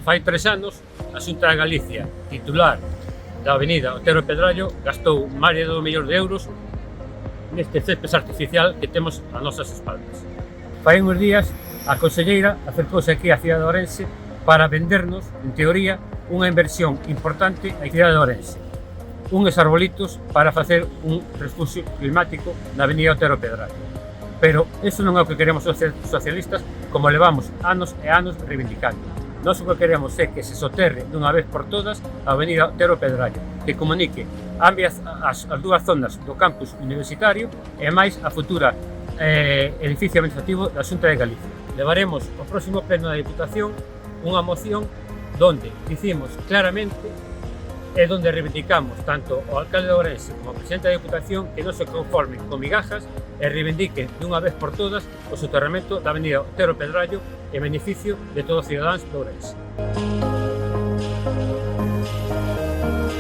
Fai 3 anos, a Xunta de Galicia, titular da avenida Otero Pedrallo, gastou máis de 2 millóns de euros neste césped artificial que temos ás nosas espaldas. Fai uns días, a conselleira acercouse aquí á cidade de Ourense para vendernos, en teoría, unha inversión importante á cidade de Ourense. Uns arbolitos para facer un refugio climático na avenida Otero Pedrallo. Pero eso non é o que queremos os socialistas, como levamos anos e anos reivindicando. Nós o que queremos é que se soterre dunha vez por todas a avenida Otero Pedrallo, que comunique as dúas zonas do campus universitario e máis a futura edificio administrativo da Xunta de Galicia. Levaremos ao próximo pleno da Diputación unha moción donde dicimos claramente e donde reivindicamos tanto o alcalde de Ourense como o presidente da Diputación que non se conformen con migajas e reivindiquen dunha vez por todas o soterramento da avenida Otero Pedrallo en beneficio de todos os cidadáns de Ourense.